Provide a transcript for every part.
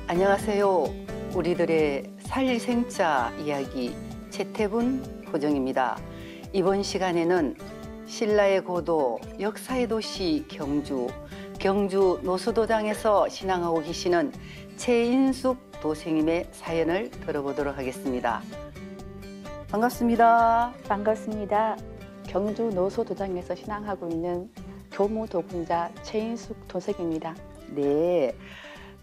안녕하세요. 우리들의 살생자 이야기 최태분 호정입니다. 이번 시간에는 신라의 고도, 역사의 도시 경주 노수도장에서 신앙하고 계시는 최인숙 도생님의 사연을 들어보도록 하겠습니다. 반갑습니다. 반갑습니다. 경주 노수도장에서 신앙하고 있는 교무도군자 최인숙 도생입니다. 네.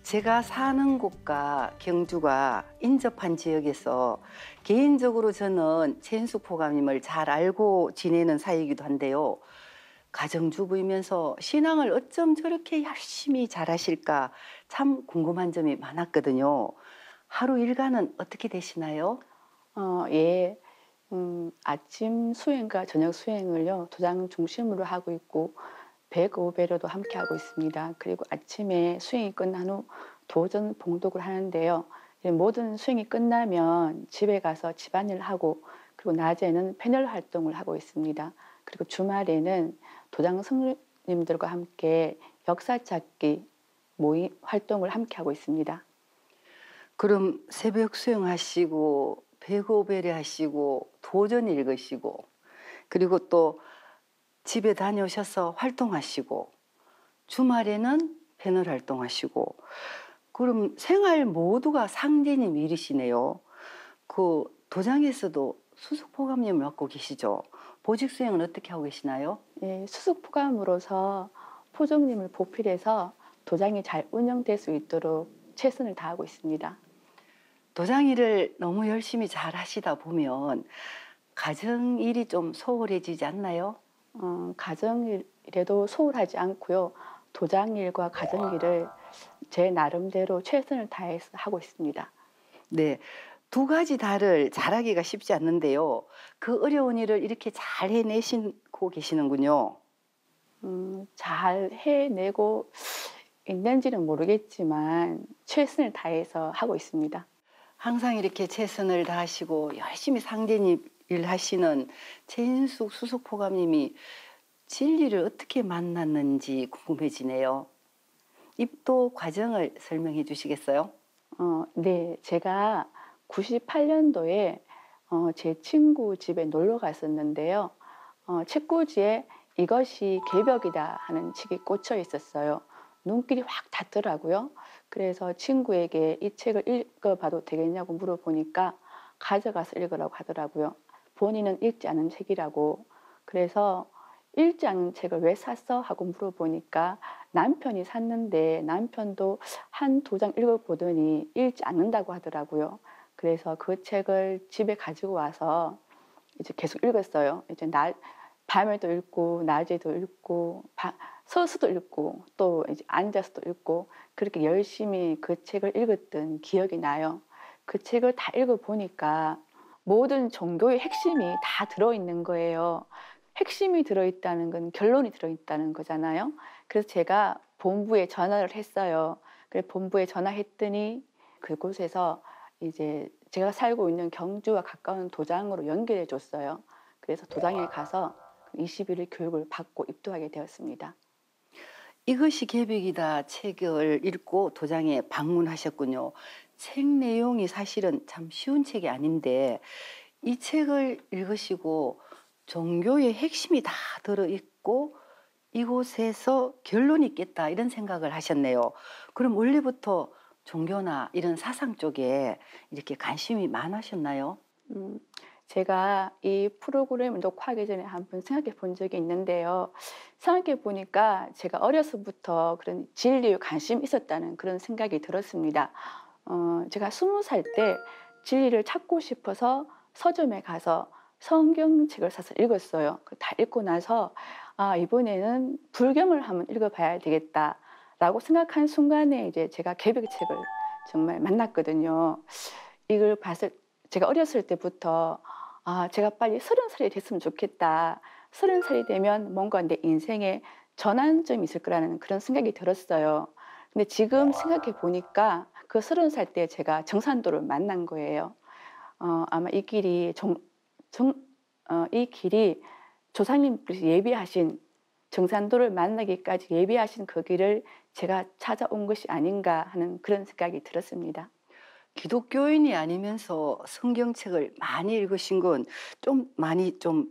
제가 사는 곳과 경주가 인접한 지역에서 개인적으로 저는 최인숙 포감님을 잘 알고 지내는 사이이기도 한데요. 가정주부이면서 신앙을 어쩜 저렇게 열심히 잘하실까 참 궁금한 점이 많았거든요. 하루 일과는 어떻게 되시나요? 예. 아침 수행과 저녁 수행을요, 도장 중심으로 하고 있고, 백오배로도 함께 하고 있습니다. 그리고 아침에 수행이 끝난 후 도전 봉독을 하는데요. 모든 수행이 끝나면 집에 가서 집안일을 하고, 그리고 낮에는 패널 활동을 하고 있습니다. 그리고 주말에는 도장 성님들과 함께 역사 찾기 모임 활동을 함께 하고 있습니다. 그럼 새벽 수행하시고 백오배례 하시고 도전 읽으시고 그리고 또 집에 다녀오셔서 활동하시고 주말에는 패널 활동하시고 그럼 생활 모두가 상제님 일이시네요. 그 도장에서도 수석포감님을 맡고 계시죠? 보직 수행은 어떻게 하고 계시나요? 예, 수석포감으로서 포종님을 보필해서 도장이 잘 운영될 수 있도록 최선을 다하고 있습니다. 도장 일을 너무 열심히 잘 하시다 보면 가정 일이 좀 소홀해지지 않나요? 가정일에도 소홀하지 않고요. 도장일과 가정일을 제 나름대로 최선을 다해서 하고 있습니다. 네, 두 가지 다를 잘하기가 쉽지 않는데요. 그 어려운 일을 이렇게 잘 해내시고 계시는군요. 잘 해내고 있는지는 모르겠지만 최선을 다해서 하고 있습니다. 항상 이렇게 최선을 다하시고 열심히 상제님 일 하시는 최인숙 수석포감님이 진리를 어떻게 만났는지 궁금해지네요. 입도 과정을 설명해 주시겠어요? 네, 제가 98년도에 제 친구 집에 놀러 갔었는데요. 책꽂이에 이것이 개벽이다 하는 책이 꽂혀 있었어요. 눈길이 확 닿더라고요. 그래서 친구에게 이 책을 읽어봐도 되겠냐고 물어보니까 가져가서 읽으라고 하더라고요. 본인은 읽지 않은 책이라고. 그래서 읽지 않은 책을 왜 샀어? 하고 물어보니까 남편이 샀는데 남편도 한 두 장 읽어보더니 읽지 않는다고 하더라고요. 그래서 그 책을 집에 가지고 와서 이제 계속 읽었어요. 이제 밤에도 읽고 낮에도 읽고 서서도 읽고 또 이제 앉아서도 읽고 그렇게 열심히 그 책을 읽었던 기억이 나요. 그 책을 다 읽어보니까 모든 종교의 핵심이 다 들어있는 거예요. 핵심이 들어있다는 건 결론이 들어있다는 거잖아요. 그래서 제가 본부에 전화를 했어요. 그래서 본부에 전화했더니 그곳에서 이제 제가 살고 있는 경주와 가까운 도장으로 연결해 줬어요. 그래서 도장에 가서 21일 교육을 받고 입도하게 되었습니다. 이것이 개벽이다 책을 읽고 도장에 방문하셨군요. 책 내용이 사실은 참 쉬운 책이 아닌데 이 책을 읽으시고 종교의 핵심이 다 들어있고 이곳에서 결론이 있겠다 이런 생각을 하셨네요. 그럼 원래부터 종교나 이런 사상 쪽에 이렇게 관심이 많으셨나요? 제가 이 프로그램을 녹화하기 전에 한번 생각해 본 적이 있는데요. 생각해 보니까 제가 어려서부터 그런 진리에 관심이 있었다는 그런 생각이 들었습니다. 제가 20살 때 진리를 찾고 싶어서 서점에 가서 성경책을 사서 읽었어요. 다 읽고 나서 아, 이번에는 불경을 한번 읽어봐야 되겠다라고 생각한 순간에 이제 제가 개벽책을 정말 만났거든요. 이걸 봤을 제가 어렸을 때부터 아, 제가 빨리 30살이 됐으면 좋겠다. 30살이 되면 뭔가 내 인생에 전환점이 있을 거라는 그런 생각이 들었어요. 근데 지금 생각해 보니까 그 30살 때 제가 정산도를 만난 거예요. 아마 이 길이 이 길이 조상님께서 예비하신 정산도를 만나기까지 예비하신 그 길을 제가 찾아온 것이 아닌가 하는 그런 생각이 들었습니다. 기독교인이 아니면서 성경책을 많이 읽으신 건 좀 많이 좀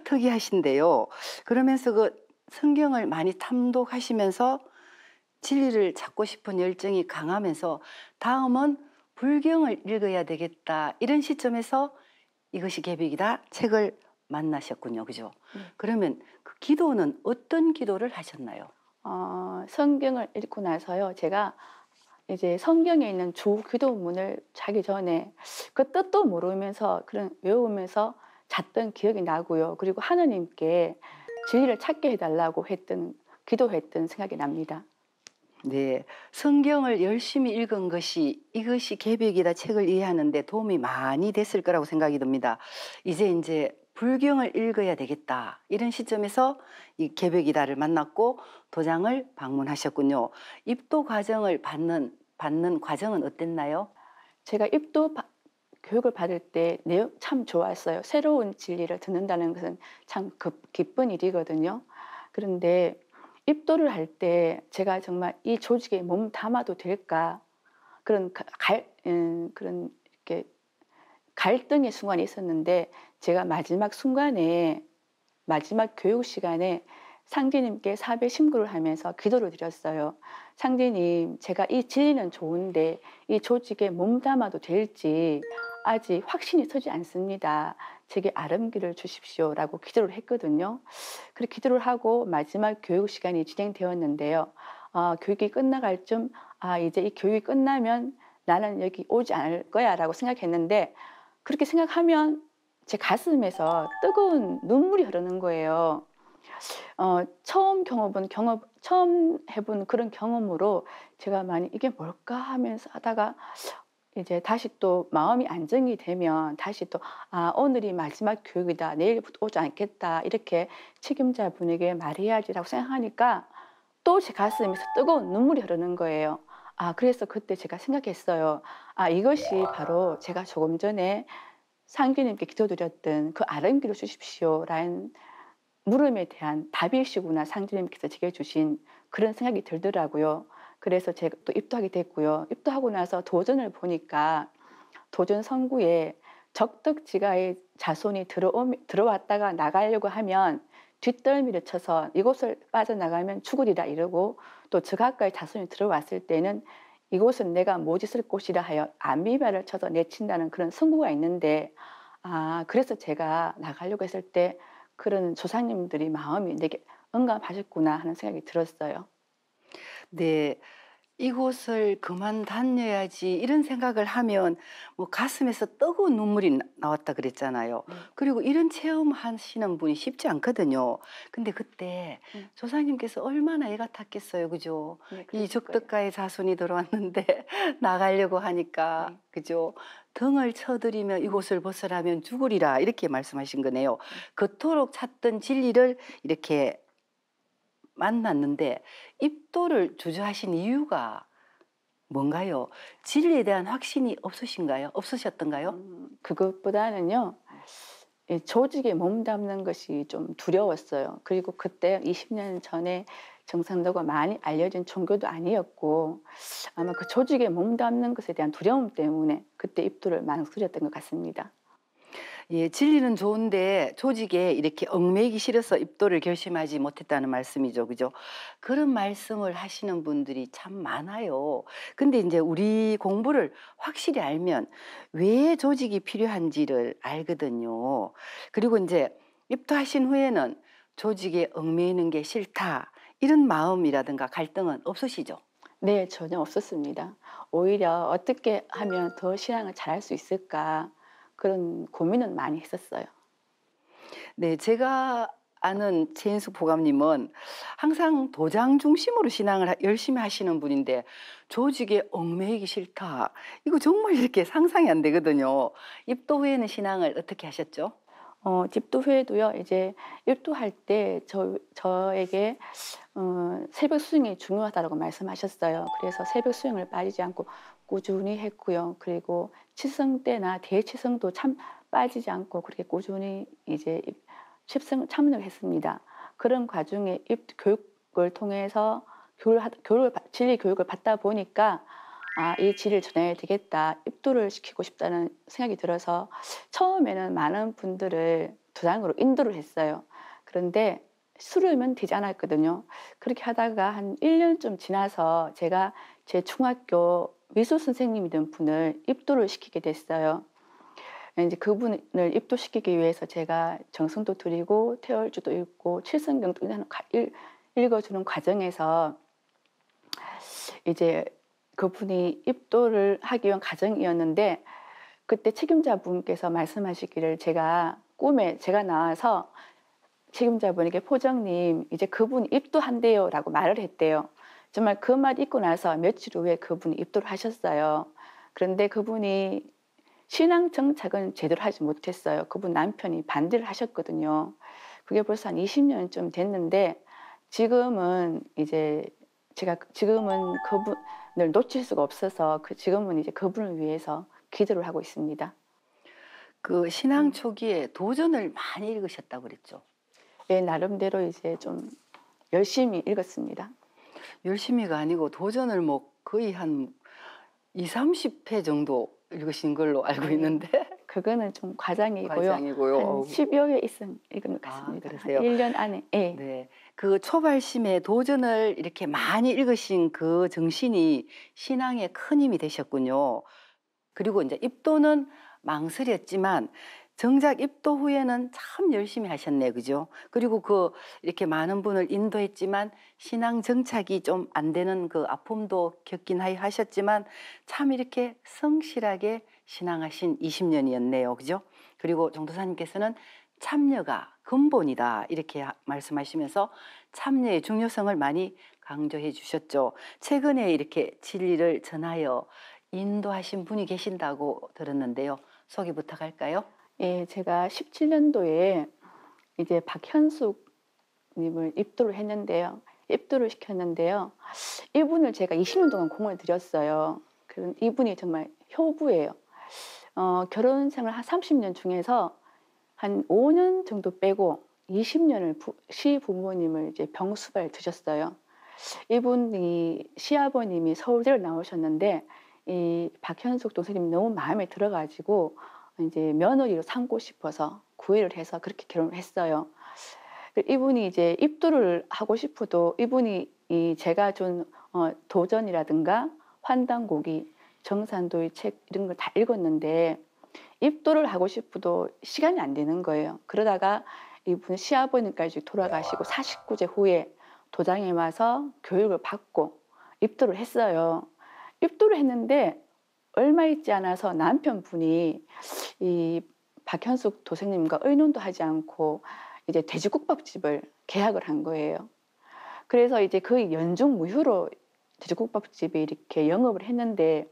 특이하신데요. 그러면서 그 성경을 많이 탐독하시면서 진리를 찾고 싶은 열정이 강하면서 다음은 불경을 읽어야 되겠다. 이런 시점에서 이것이 계백이다. 책을 만나셨군요. 그죠? 그러면 그 기도는 어떤 기도를 하셨나요? 성경을 읽고 나서요. 제가 이제 성경에 있는 주 기도문을 자기 전에 그 뜻도 모르면서 그런 외우면서 잤던 기억이 나고요. 그리고 하느님께 진리를 찾게 해달라고 기도했던 생각이 납니다. 네, 성경을 열심히 읽은 것이 이것이 계백이다 책을 이해하는 데 도움이 많이 됐을 거라고 생각이 듭니다. 이제 불경을 읽어야 되겠다. 이런 시점에서 이 계백이다를 만났고 도장을 방문하셨군요. 입도 과정을 받는 과정은 어땠나요? 제가 교육을 받을 때 내용 참 좋았어요. 새로운 진리를 듣는다는 것은 참 기쁜 일이거든요. 그런데 입도를 할 때 제가 정말 이 조직에 몸 담아도 될까 그런 이렇게 갈등의 순간이 있었는데 제가 마지막 교육 시간에 상제님께 사배 심구를 하면서 기도를 드렸어요. 상제님, 제가 이 진리는 좋은데 이 조직에 몸담아도 될지 아직 확신이 서지 않습니다. 제게 아름기를 주십시오라고 기도를 했거든요. 그렇게 기도를 하고 마지막 교육 시간이 진행되었는데요. 교육이 끝나갈 쯤, 이제 이 교육이 끝나면 나는 여기 오지 않을 거야라고 생각했는데 그렇게 생각하면 제 가슴에서 뜨거운 눈물이 흐르는 거예요. 처음 해본 그런 경험으로 제가 많이 이게 뭘까 하면서 하다가 이제 다시 또 마음이 안정이 되면 다시 또 오늘이 마지막 교육이다. 내일부터 오지 않겠다. 이렇게 책임자분에게 말해야지라고 생각하니까 또 제 가슴에서 뜨거운 눈물이 흐르는 거예요. 그래서 그때 제가 생각했어요. 이것이 바로 제가 조금 전에 상주님께 기도드렸던 그 아름기를 주십시오라는 물음에 대한 답이시구나 상주님께서 제게 주신 그런 생각이 들더라고요. 그래서 제가 또 입도하게 됐고요. 입도하고 나서 도전을 보니까 도전 성구에 적덕지가의 자손이 들어왔다가 나가려고 하면 뒷덜미를 쳐서 이곳을 빠져나가면 죽으리라 이러고 또 저가까지 자손이 들어왔을 때는 이곳은 내가 못 있을 곳이라 하여 안비발을 쳐서 내친다는 그런 성구가 있는데 그래서 제가 나가려고 했을 때 그런 조상님들이 마음이 내게 응답하셨구나 하는 생각이 들었어요. 네. 이곳을 그만 다녀야지 이런 생각을 하면 뭐 가슴에서 뜨거운 눈물이 나왔다 그랬잖아요. 네. 그리고 이런 체험하시는 분이 쉽지 않거든요. 근데 그때 조상님께서 얼마나 애가 탔겠어요. 그죠? 네, 이 그랬을 거예요. 적덕가의 자손이 들어왔는데 나가려고 하니까 네. 그죠? 등을 쳐들이며 이곳을 벗어나면 죽으리라 이렇게 말씀하신 거네요. 그토록 찾던 진리를 이렇게 만났는데 입도를 주저하신 이유가 뭔가요? 진리에 대한 확신이 없으셨던가요? 그것보다는요. 이 조직에 몸담는 것이 좀 두려웠어요. 그리고 그때 20년 전에 정상도가 많이 알려진 종교도 아니었고 아마 그 조직에 몸담는 것에 대한 두려움 때문에 그때 입도를 망설였던 것 같습니다. 예, 진리는 좋은데 조직에 이렇게 얽매이기 싫어서 입도를 결심하지 못했다는 말씀이죠. 그죠? 그런 말씀을 하시는 분들이 참 많아요. 근데 이제 우리 공부를 확실히 알면 왜 조직이 필요한지를 알거든요. 그리고 이제 입도하신 후에는 조직에 얽매이는 게 싫다. 이런 마음이라든가 갈등은 없으시죠? 네, 전혀 없었습니다. 오히려 어떻게 하면 더 신앙을 잘할 수 있을까? 그런 고민은 많이 했었어요. 네, 제가 아는 최인숙 보감님은 항상 도장 중심으로 신앙을 열심히 하시는 분인데 조직에 얽매이기 싫다. 이거 정말 이렇게 상상이 안 되거든요. 입도 후에는 신앙을 어떻게 하셨죠? 집도 후에도요. 이제 입도할 때 저에게 새벽 수영이 중요하다고 말씀하셨어요. 그래서 새벽 수영을 빠지지 않고 꾸준히 했고요. 그리고 치성 때나 대치성도 참 빠지지 않고 그렇게 꾸준히 이제 칩성 참여를 했습니다. 그런 과정에 교육을 통해서 진리 교육을 받다 보니까 이 진리를 전해야 되겠다. 입도를 시키고 싶다는 생각이 들어서 처음에는 많은 분들을 도장으로 인도를 했어요. 그런데 수료면 되지 않았거든요. 그렇게 하다가 한 1년쯤 지나서 제가 제 중학교 미술 선생님이던 분을 입도를 시키게 됐어요. 이제 그분을 입도시키기 위해서 제가 정성도 들이고 태월주도 읽고 칠성경도 읽어주는 과정에서 이제 그분이 입도를 하기 위한 과정이었는데 그때 책임자분께서 말씀하시기를 제가 나와서 책임자분에게 "포정님 이제 그분이 입도한대요."라고 말을 했대요. 정말 그 말 있고 나서 며칠 후에 그분이 입도를 하셨어요. 그런데 그분이 신앙 정착은 제대로 하지 못했어요. 그분 남편이 반대를 하셨거든요. 그게 벌써 한 20년쯤 됐는데 지금은 이제 지금은 그분을 놓칠 수가 없어서 지금은 이제 그분을 위해서 기도를 하고 있습니다. 그 신앙 초기에 도전을 많이 읽으셨다고 그랬죠. 예, 나름대로 이제 좀 열심히 읽었습니다. 열심히가 아니고 도전을 뭐 거의 한 2~30회 정도 읽으신 걸로 알고 네. 있는데 그거는 좀 과장이고요. 과장이고요. 한 10여 회 읽은 것 같습니다. 한 그러세요? 1년 안에. 예. 네. 그 초발심에 도전을 이렇게 많이 읽으신 그 정신이 신앙에 큰 힘이 되셨군요. 그리고 이제 입도는 망설였지만 정작 입도 후에는 참 열심히 하셨네, 그죠? 그리고 이렇게 많은 분을 인도했지만 신앙 정착이 좀 안 되는 그 아픔도 겪긴 하셨지만 참 이렇게 성실하게 신앙하신 20년이었네요, 그죠? 그리고 정도사님께서는 참여가 근본이다 이렇게 말씀하시면서 참여의 중요성을 많이 강조해 주셨죠. 최근에 이렇게 진리를 전하여 인도하신 분이 계신다고 들었는데요. 소개 부탁할까요? 예, 제가 17년도에 이제 박현숙 님을 입도를 시켰는데요. 이분을 제가 20년 동안 공을 들였어요. 이분이 정말 효부예요. 결혼 생활 한 30년 중에서 한 5년 정도 빼고 20년을 시부모님을 이제 병수발 두셨어요. 이분이 시아버님이 서울대를 나오셨는데 이 박현숙 도사님이 너무 마음에 들어가지고 이제 며느리로 삼고 싶어서 구애를 해서 그렇게 결혼을 했어요. 이분이 이제 입도를 하고 싶어도 이분이 제가 준 도전이라든가 환단고기, 정산도의 책 이런 걸 다 읽었는데 입도를 하고 싶어도 시간이 안 되는 거예요. 그러다가 이분 시아버님까지 돌아가시고 49세 후에 도장에 와서 교육을 받고 입도를 했어요. 입도를 했는데 얼마 있지 않아서 남편분이 이 박현숙 도생님과 의논도 하지 않고 이제 돼지국밥집을 계약을 한 거예요. 그래서 이제 거의 연중무휴로 돼지국밥집이 이렇게 영업을 했는데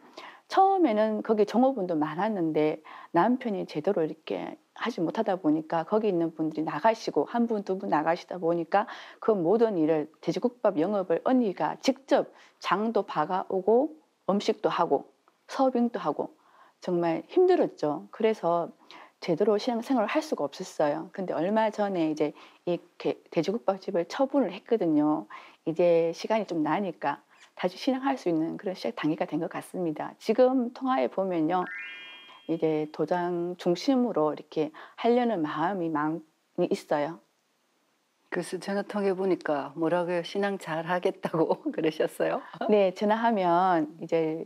처음에는 거기 종업원도 많았는데 남편이 제대로 이렇게 하지 못하다 보니까 거기 있는 분들이 나가시고 한 분, 두 분 나가시다 보니까 그 모든 일을 돼지국밥 영업을 언니가 직접 장도 봐가오고 음식도 하고 서빙도 하고 정말 힘들었죠. 그래서 제대로 신앙생활을 할 수가 없었어요. 근데 얼마 전에 이제 이 돼지국밥집을 처분을 했거든요. 이제 시간이 좀 나니까 다시 신앙할 수 있는 그런 시작 단계가 된 것 같습니다. 지금 통화해 보면요. 이제 도장 중심으로 이렇게 하려는 마음이 많이 있어요. 그래서 전화 통해 보니까 뭐라고요? 신앙 잘 하겠다고 그러셨어요? 네, 전화하면 이제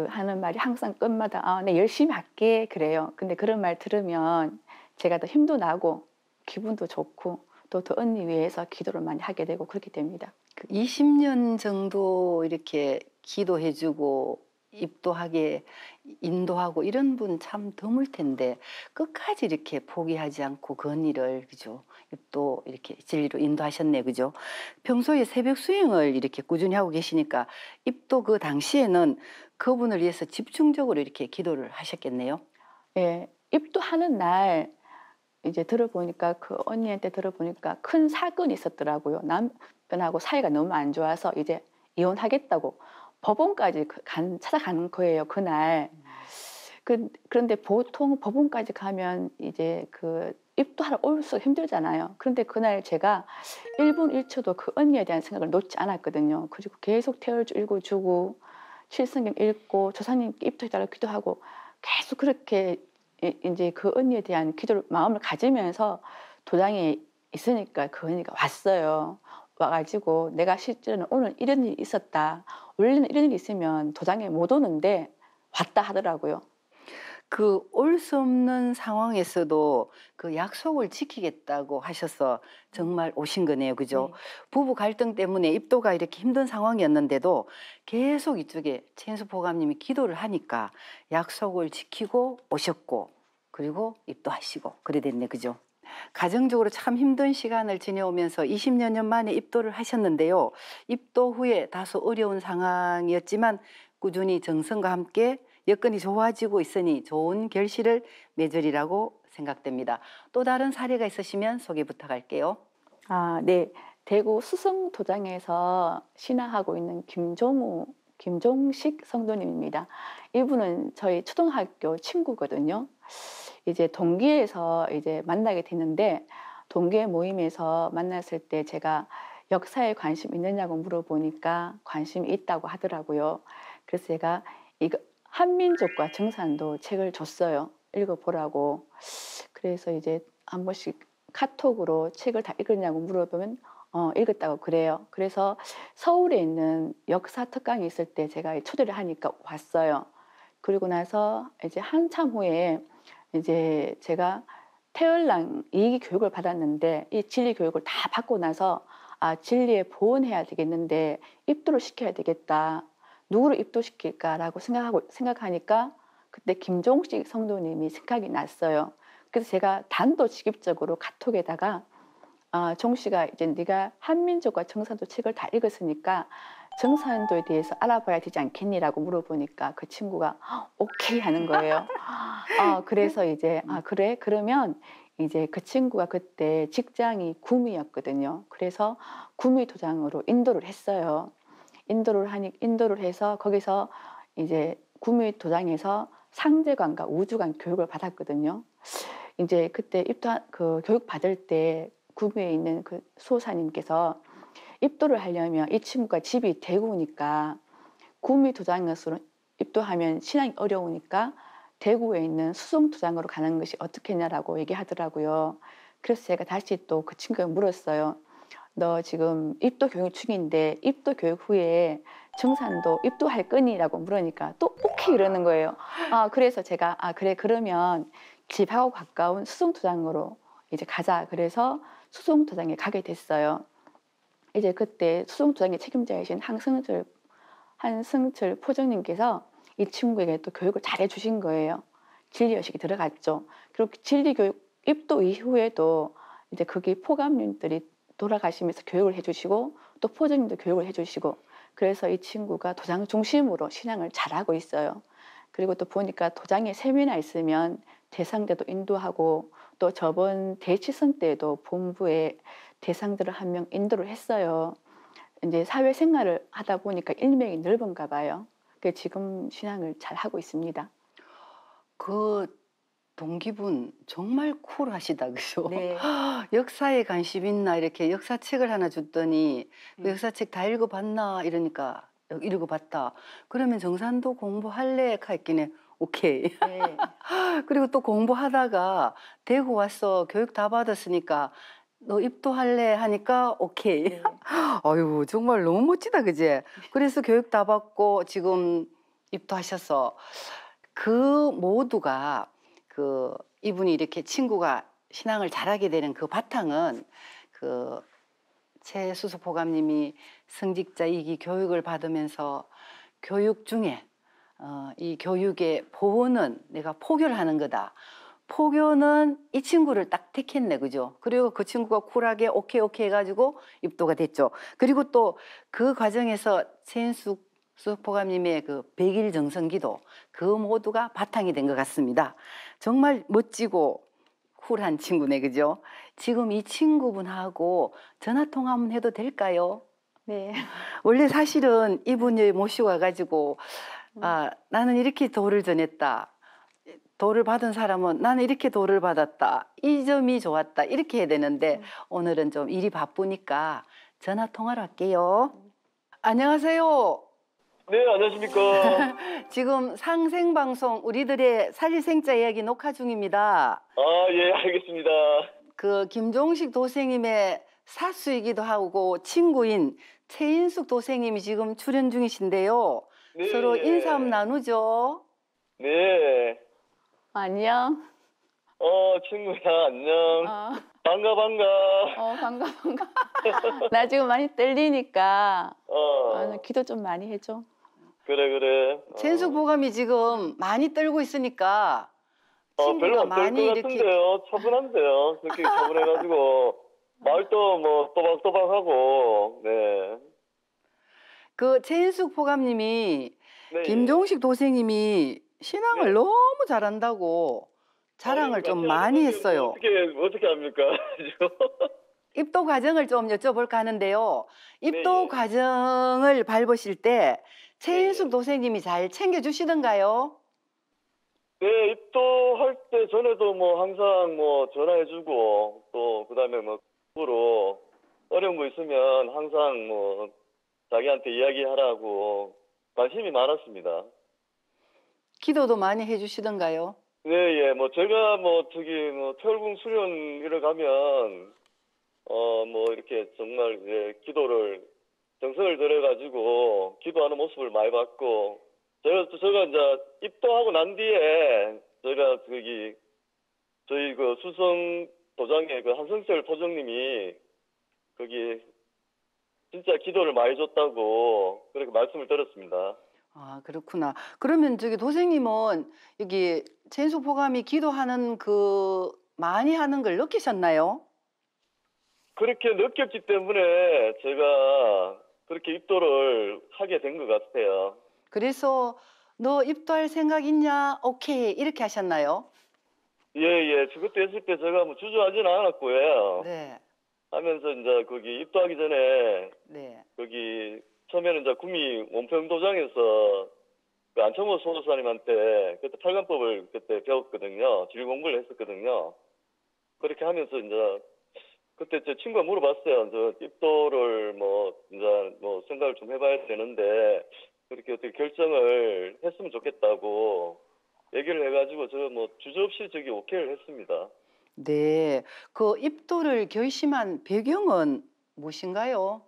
하는 말이 항상 끝마다 네, 열심히 할게 그래요. 근데 그런 말 들으면 제가 더 힘도 나고 기분도 좋고 또 더 언니 위해서 기도를 많이 하게 되고 그렇게 됩니다. 20년 정도 이렇게 기도해 주고 입도하게 인도하고 이런 분 참 드물 텐데 끝까지 이렇게 포기하지 않고 그 언니를 그죠? 입도 이렇게 진리로 인도하셨네 그죠? 평소에 새벽 수행을 이렇게 꾸준히 하고 계시니까 입도 그 당시에는 그분을 위해서 집중적으로 이렇게 기도를 하셨겠네요. 예. 입도하는 날 이제 들어보니까 그 언니한테 들어보니까 큰 사건이 있었더라고요. 남편하고 사이가 너무 안 좋아서 이제 이혼하겠다고 법원까지 찾아간 거예요, 그날. 그런데 보통 법원까지 가면 이제 그 입도하러 올 수가 힘들잖아요. 그런데 그날 제가 1분 1 초도 그 언니에 대한 생각을 놓지 않았거든요. 그리고 계속 태월주 읽어주고 칠성경 읽고 조상님께 입도해달라고 기도하고 계속 그렇게 이제 그 언니에 대한 기도를 마음을 가지면서 도장에 있으니까 그 언니가 왔어요. 와 가지고 "내가 실제로는 오늘 이런 일이 있었다." 원래는 이런 일이 있으면 도장에 못 오는데 왔다 하더라고요. 그 올 수 없는 상황에서도 그 약속을 지키겠다고 하셔서 정말 오신 거네요. 그죠? 네. 부부 갈등 때문에 입도가 이렇게 힘든 상황이었는데도 계속 이쪽에 최인수 보감님이 기도를 하니까 약속을 지키고 오셨고 그리고 입도하시고 그래 됐네. 그죠? 가정적으로 참 힘든 시간을 지내오면서 20여 년 만에 입도를 하셨는데요. 입도 후에 다소 어려운 상황이었지만 꾸준히 정성과 함께 여건이 좋아지고 있으니 좋은 결실을 맺으리라고 생각됩니다. 또 다른 사례가 있으시면 소개 부탁할게요. 아 네. 대구 수성도장에서 신앙하고 있는 김종식 성도님입니다. 이분은 저희 초등학교 친구거든요. 이제 동기에서 이제 만나게 됐는데 동기의 모임에서 만났을 때 제가 역사에 관심 있느냐고 물어보니까 관심이 있다고 하더라고요. 그래서 제가 이거 한민족과 정산도 책을 줬어요. 읽어보라고. 그래서 이제 한 번씩 카톡으로 책을 다 읽었냐고 물어보면 읽었다고 그래요. 그래서 서울에 있는 역사 특강이 있을 때 제가 초대를 하니까 왔어요. 그리고 나서 이제 한참 후에 이제 제가 태열랑 이기 교육을 받았는데 이 진리 교육을 다 받고 나서 '아 진리에 보온해야 되겠는데 입도를 시켜야 되겠다. 누구를 입도시킬까?'라고 생각하니까 그때 김종식 성도님이 생각이 났어요. 그래서 제가 단도직입적으로 카톡에다가 종씨가 이제 네가 한민족과 정산도 책을 다 읽었으니까 정산도에 대해서 알아봐야 되지 않겠니?"라고 물어보니까 그 친구가 "오케이." 하는 거예요. 그래서 이제 그래? 그러면 이제 그 친구가 그때 직장이 구미였거든요. 그래서 구미 도장으로 인도를 했어요. 인도를 해서 거기서 이제 구미 도장에서 상제관과 우주관 교육을 받았거든요. 이제 그때 그 교육 받을 때 구미에 있는 그 수호사님께서 입도를 하려면 이 친구가 집이 대구니까 구미 도장에서 입도하면 신앙이 어려우니까 대구에 있는 수송 도장으로 가는 것이 어떻겠냐라고 얘기하더라고요. 그래서 제가 다시 또 그 친구에게 물었어요. "너 지금 입도 교육 중인데 입도 교육 후에 정산도 입도할 거니?"라고 물으니까 또 "오케이." 이러는 거예요. 그래서 제가 그래 그러면 집하고 가까운 수송도장으로 이제 가자." 그래서 수송도장에 가게 됐어요. 이제 그때 수송도장의 책임자이신 한승철 포정님께서 이 친구에게 또 교육을 잘해 주신 거예요. 진리의식이 들어갔죠. 그리고 진리교육 입도 이후에도 이제 거기 포감님들이 돌아가시면서 교육을 해 주시고 또 포정님도 교육을 해 주시고 그래서 이 친구가 도장 중심으로 신앙을 잘하고 있어요. 그리고 또 보니까 도장에 세미나 있으면 대상대도 인도하고 또 저번 대치성 때에도 본부에 대상들을 한 명 인도를 했어요. 인제 사회생활을 하다 보니까 일맥이 넓은가 봐요. 지금 신앙을 잘하고 있습니다. 그 동기분 정말 쿨하시다. 그죠? 네. 역사에 관심 있나 이렇게 역사책을 하나 줬더니 그 네. 역사책 다 읽어봤나 이러니까 읽어봤다. 그러면 정산도 공부할래? 했길래 오케이. 네. 그리고 또 공부하다가 대구 와서 교육 다 받았으니까 너 입도할래? 하니까 오케이. 네. 아유 정말 너무 멋지다 그제? 그래서 교육 다 받고 지금 입도하셔서 그 모두가 그 이분이 이렇게 친구가 신앙을 잘하게 되는 그 바탕은 그 최수석 보감님이 성직자 2기 교육을 받으면서 교육 중에 이 교육의 보호는 내가 포교를 하는 거다. 포교는 이 친구를 딱 택했네, 그죠? 그리고 그 친구가 쿨하게 오케이 오케이 해가지고 입도가 됐죠. 그리고 또 그 과정에서 최인숙 수석포감님의 그 100일 정성기도 그 모두가 바탕이 된 것 같습니다. 정말 멋지고 쿨한 친구네, 그죠? 지금 이 친구분하고 전화 통화 한번 해도 될까요? 네. 원래 사실은 이분을 모시고 와가지고 나는 이렇게 도를 전했다. 도를 받은 사람은 나는 이렇게 도를 받았다. 이 점이 좋았다. 이렇게 해야 되는데 오늘은 좀 일이 바쁘니까 전화 통화를 할게요. 안녕하세요. 네, 안녕하십니까. 지금 상생방송 우리들의 살리생자 이야기 녹화 중입니다. 아, 예, 알겠습니다. 그 김종식 도생님의 사수이기도 하고 친구인 최인숙 도생님이 지금 출연 중이신데요. 네, 서로 예. 인사 한번 나누죠. 네. 안녕. 친구야, 안녕. 반가, 반가. 반가. 나 지금 많이 떨리니까 어, 기도 좀 많이 해줘. 그래, 그래. 최인숙 보감이 지금 많이 떨고 있으니까 별로 친구가 안 많이 떨것 이렇게 같은데요. 차분한데요. 그렇게 차분해가지고. 말도 뭐 또박또박하고, 네. 그 최인숙 보감님이 네. 김종식 도생님이 신앙을 네. 너무 잘한다고 자랑을 아이고, 좀 같이 많이 하는 건데 했어요. 어떻게 합니까? 입도 과정을 좀 여쭤볼까 하는데요. 입도 네. 과정을 밟으실 때 최인숙 네. 도생님이 잘 챙겨주시던가요? 네, 입도할 때 전에도 뭐 항상 뭐 전화해주고 또 그다음에 뭐 으로 어려운 거 있으면 항상 뭐 자기한테 이야기하라고 관심이 많았습니다. 기도도 많이 해주시던가요? 네, 예, 뭐 제가 뭐 저기 뭐 철궁 수련 이러 가면 뭐 이렇게 정말 기도를 정성을 들여가지고 기도하는 모습을 많이 봤고 제가 이제 입도하고 난 뒤에 제가 저희 그 수성 도장의 그 한성철 도정님이 거기 진짜 기도를 많이 줬다고 그렇게 말씀을 들었습니다. 아, 그렇구나. 그러면 저기 도생님은 여기 최인숙 보감이 기도하는 그 많이 하는 걸 느끼셨나요? 그렇게 느꼈기 때문에 제가 그렇게 입도를 하게 된 것 같아요. 그래서 너 입도할 생각 있냐? 오케이. 이렇게 하셨나요? 예, 예. 그때 했을 때 제가 뭐 주저하지는 않았고요. 네. 하면서 이제 거기 입도하기 전에 네. 거기 처음에는 이제 구미 원평도장에서 그 안청호 소도사님한테 그때 팔관법을 그때 배웠거든요. 질 공부를 했었거든요. 그렇게 하면서 이제 그때 제 친구가 물어봤어요. 저 입도를 뭐 이제 뭐 생각을 좀 해봐야 되는데 그렇게 어떻게 결정을 했으면 좋겠다고 얘기를 해가지고 저 뭐 주저없이 저기 오케이를 했습니다. 네. 그 입도를 결심한 배경은 무엇인가요?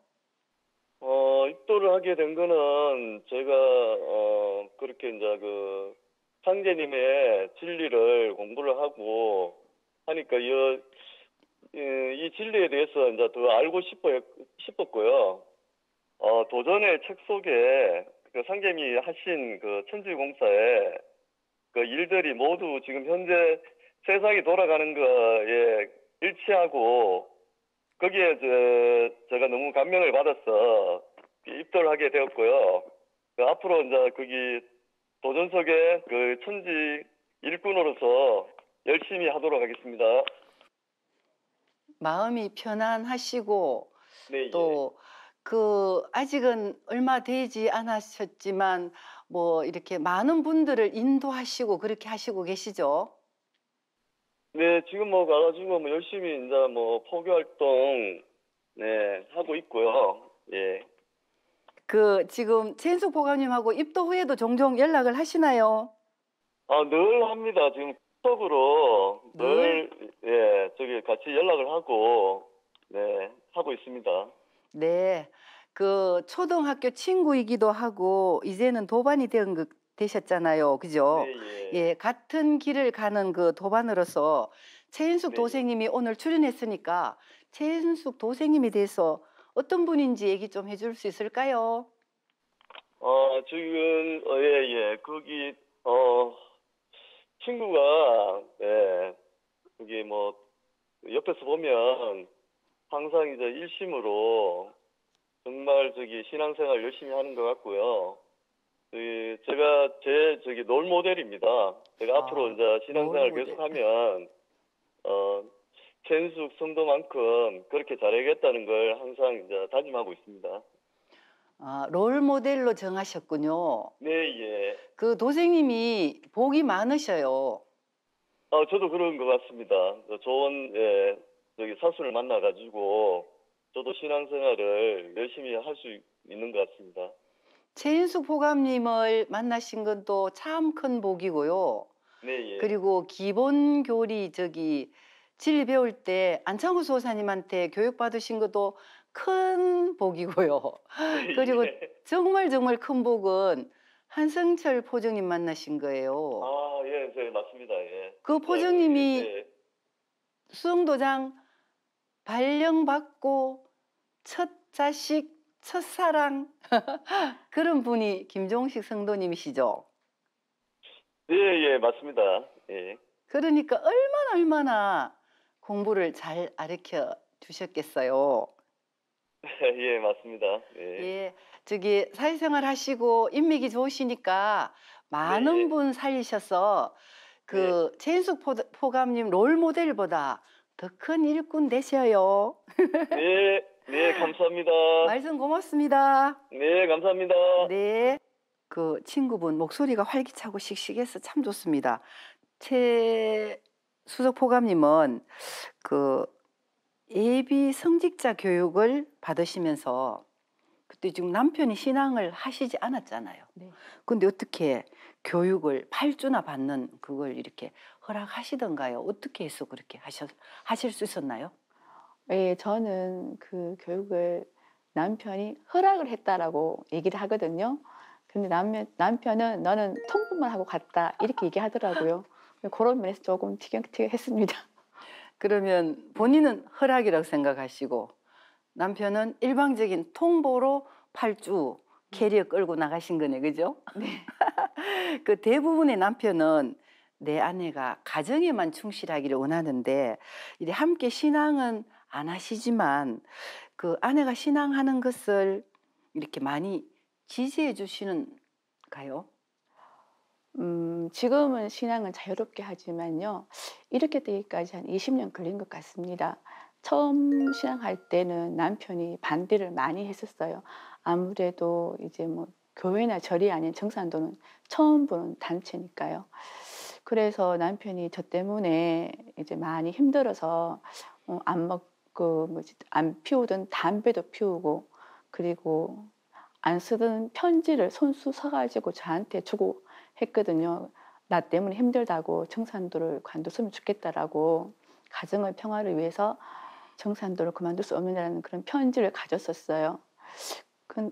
입도를 하게 된 거는 제가 그렇게 이제 그 상제님의 진리를 공부를 하고 하니까 이 진리에 대해서 이제 더 알고 싶었고요. 도전의 책 속에 그 상제님이 하신 그 천지공사에 그 일들이 모두 지금 현재 세상이 돌아가는 거에 일치하고 거기에 제가 너무 감명을 받아서 입도를 하게 되었고요. 그 앞으로 이제 거기 도전 속에 그 천지 일꾼으로서 열심히 하도록 하겠습니다. 마음이 편안하시고 네, 예. 또 그 아직은 얼마 되지 않으셨지만 뭐 이렇게 많은 분들을 인도하시고 그렇게 하시고 계시죠? 네, 지금 뭐 가가지고 뭐 열심히 이제 뭐 포교 활동 네 하고 있고요. 예. 그 지금 최인숙 보감님하고 입도 후에도 종종 연락을 하시나요? 늘 합니다. 지금 톡으로 늘? 예, 저기 같이 연락을 하고 네 하고 있습니다. 네. 그 초등학교 친구이기도 하고 이제는 도반이 되셨잖아요. 그죠? 네, 예. 예, 같은 길을 가는 그 도반으로서 최인숙 네. 도생님이 오늘 출연했으니까 최인숙 도생님에 대해서 어떤 분인지 얘기 좀 해줄 수 있을까요? 지금, 예, 예. 거기, 친구가, 예, 거기 뭐, 옆에서 보면 항상 이제 일심으로 정말 신앙생활 열심히 하는 것 같고요. 제가 롤 모델입니다. 제가 앞으로 이제 롤 신앙생활 모델. 계속하면, 어, 최인숙 성도만큼 그렇게 잘하겠다는 걸 항상 이제 다짐하고 있습니다. 롤 모델로 정하셨군요. 네, 예. 그 도생님이 복이 많으셔요. 저도 그런 것 같습니다. 좋은, 예, 사수를 만나가지고, 저도 신앙생활을 열심히 할 수 있는 것 같습니다. 최인숙 포감님을 만나신 건 또 참 큰 복이고요. 네, 예. 그리고 기본 교리 진리 배울 때 안창호 수호사님한테 교육받으신 것도 큰 복이고요. 네, 그리고 예. 정말 정말 큰 복은 한승철 포정님 만나신 거예요. 예, 네, 맞습니다. 예. 그 진짜 포정님이 예. 수영도장 발령받고 첫 자식, 첫사랑 그런 분이 김종식 성도님이시죠. 예, 예, 맞습니다. 예. 그러니까 얼마나 공부를 잘 가르쳐 주셨겠어요. 예, 맞습니다. 예. 예, 사회생활 하시고 인맥이 좋으시니까 많은 네, 예. 분 살리셔서 네. 최인숙 포감님 롤 모델보다 더 큰 일꾼 되셔요. 네, 네, 감사합니다. 말씀 고맙습니다. 네, 감사합니다. 네. 그 친구분 목소리가 활기차고 씩씩해서 참 좋습니다. 최수석 포감님은 그 예비 성직자 교육을 받으시면서 그때 지금 남편이 신앙을 하시지 않았잖아요. 네. 근데 어떻게 교육을 8주나 받는 그걸 이렇게 허락하시던가요? 어떻게 해서 그렇게 하실 수 있었나요? 예, 저는 그 교육을 남편이 허락을 했다라고 얘기를 하거든요. 근데 남편은 너는 통보만 하고 갔다 이렇게 얘기하더라고요. 그런 면에서 조금 티격태격했습니다. 그러면 본인은 허락이라고 생각하시고 남편은 일방적인 통보로 8주 캐리어 끌고 나가신 거네, 그죠? 네. 그 대부분의 남편은 내 아내가 가정에만 충실하기를 원하는데 이제 함께 신앙은 안 하시지만 그 아내가 신앙하는 것을 이렇게 많이 지지해 주시는가요? 지금은 신앙은 자유롭게 하지만요. 이렇게 되기까지 한 20년 걸린 것 같습니다. 처음 신앙할 때는 남편이 반대를 많이 했었어요. 아무래도 이제 뭐 교회나 절이 아닌 정산도는 처음 보는 단체니까요. 그래서 남편이 저 때문에 이제 많이 힘들어서 안 먹고 안 피우던 담배도 피우고 그리고 안 쓰던 편지를 손수 써가지고 저한테 주고 했거든요. 나 때문에 힘들다고 정산도를 관뒀으면 좋겠다라고 가정의 평화를 위해서 정산도를 그만둘 수 없느냐는 그런 편지를 가졌었어요.